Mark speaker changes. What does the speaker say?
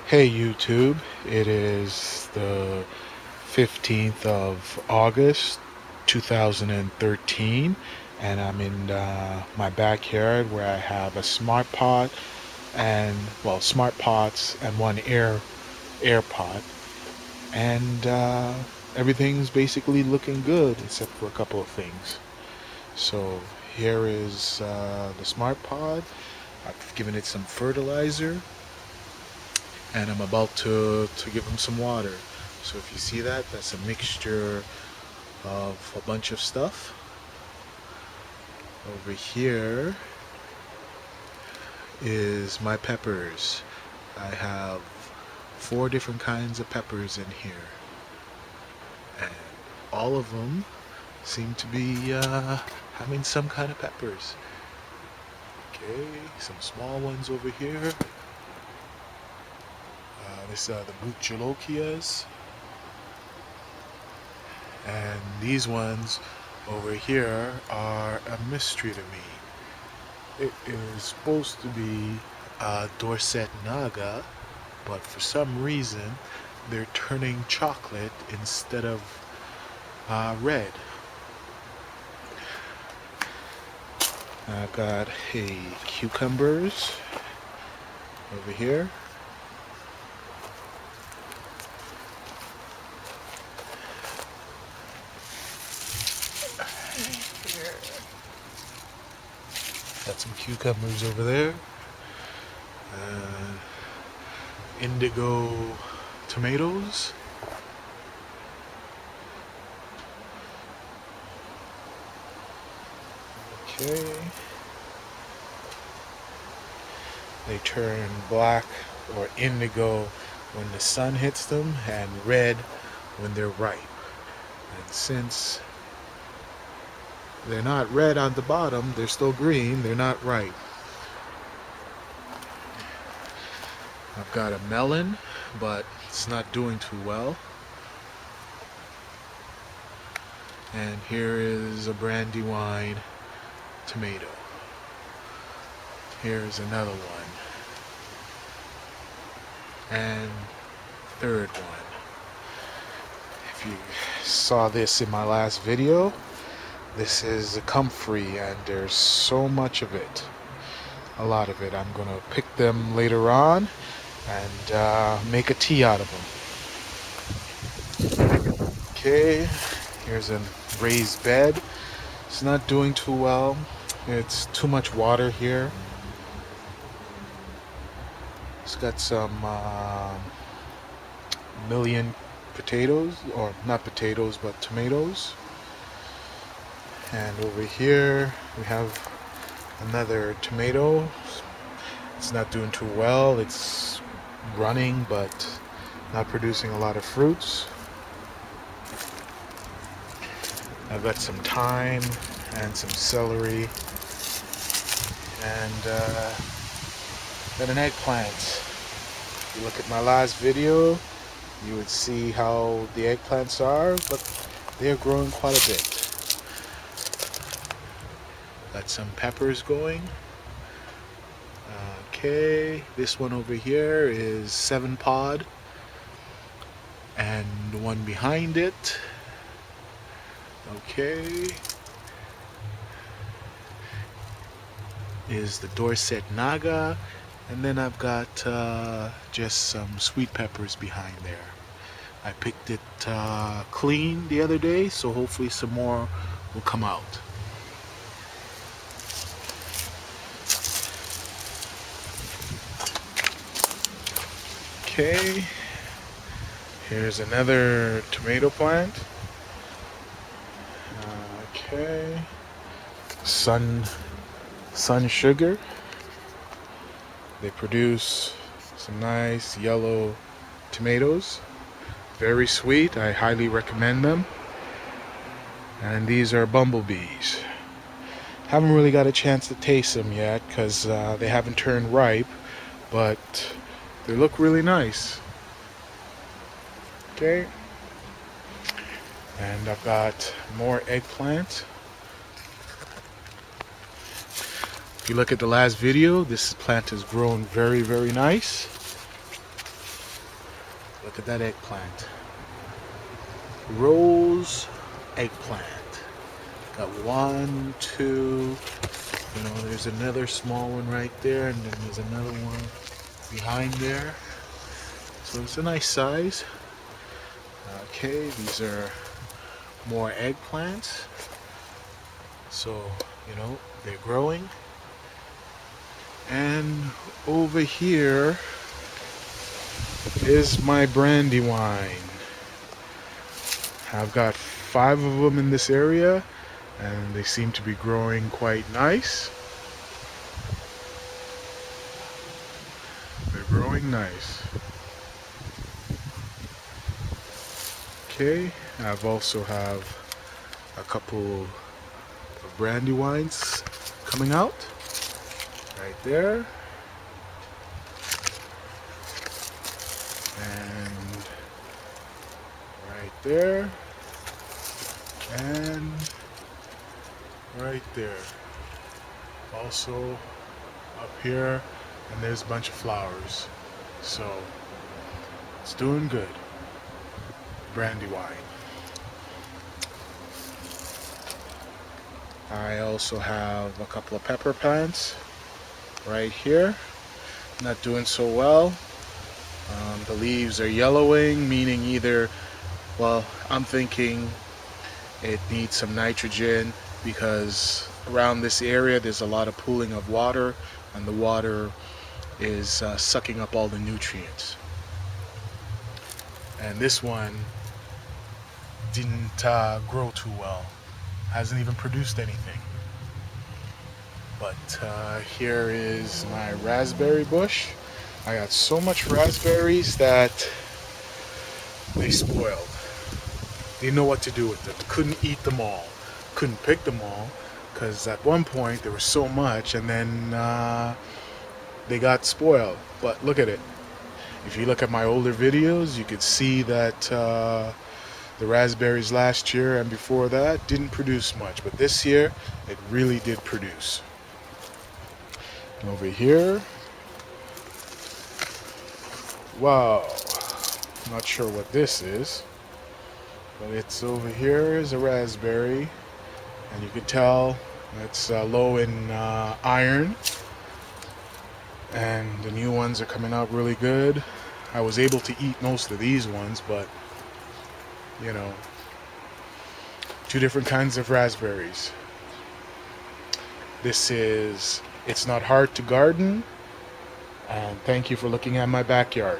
Speaker 1: Hey YouTube, it is the 15th of August 2013 and I'm in my backyard where I have a smart pot and smart pots and one air pot, and everything's basically looking good except for a couple of things. So here is the smart pot. I've given it some fertilizer and I'm about to give them some water. So if you see that, that's a mixture of a bunch of stuff. Over here is my peppers. I have 4 different kinds of peppers in here, and all of them seem to be having some kind of peppers. Okay, some small ones over here. This are the Bucholokias, and these ones over here are a mystery to me. It is supposed to be Dorset Naga, but for some reason they're turning chocolate instead of red. I've got cucumbers over here. Got some cucumbers over there. Indigo tomatoes. Okay. They turn black or indigo when the sun hits them, and red when they're ripe. And since they're not red on the bottom, they're still green, they're not ripe. I've got a melon, but it's not doing too well. And here is a brandywine tomato. Here's another one. And third one. If you saw this in my last video, this is a comfrey, and there's so much of it. A lot of it. I'm gonna pick them later on and make a tea out of them. Okay, here's a raised bed. It's not doing too well. It's too much water here. It's got some million potatoes, or not potatoes, but tomatoes. And over here we have another tomato. It's not doing too well. It's running but not producing a lot of fruits. I've got some thyme and some celery, and got an eggplant. If you look at my last video, you would see how the eggplants are, but they are growing quite a bit. Got some peppers going. Okay, this one over here is 7 pod, and the one behind it, okay, is the Dorset Naga, and then I've got just some sweet peppers behind there. I picked it clean the other day, so hopefully some more will come out. Okay, here's another tomato plant. Okay, sun sugar. They produce some nice yellow tomatoes. Very sweet. I highly recommend them. And these are bumblebees. Haven't really got a chance to taste them yet because they haven't turned ripe, but they look really nice. Okay. And I've got more eggplant. If you look at the last video, this plant has grown very, very nice. Look at that eggplant. Rose eggplant. Got one, two, there's another small one right there, and then there's another one behind there. So it's a nice size. Okay, these are more eggplants. So, they're growing. And over here is my brandywine. I've got 5 of them in this area, and they seem to be growing quite nice. They're growing nice. Okay, I've also have a couple of brandywines coming out right there, and right there, and right there. Also up here, and there's a bunch of flowers. So it's doing good. Brandywine. I also have a couple of pepper plants right here. Not doing so well. The leaves are yellowing, meaning either, well, I'm thinking it needs some nitrogen, because around this area there's a lot of pooling of water, and the water is sucking up all the nutrients. And this one didn't grow too well. Hasn't even produced anything. But here is my raspberry bush. I got so much raspberries that they spoiled. Didn't know what to do with them. Couldn't eat them all. Couldn't pick them all, because at one point there was so much, and then they got spoiled. But look at it. If you look at my older videos, you could see that the raspberries last year and before that didn't produce much, but this year it really did produce. And over here, wow, not sure what this is, but it's over here is a raspberry, and you can tell it's low in iron, and the new ones are coming out really good. I was able to eat most of these ones, but 2 different kinds of raspberries. This is It's Not Hard to Garden, and thank you for looking at my backyard.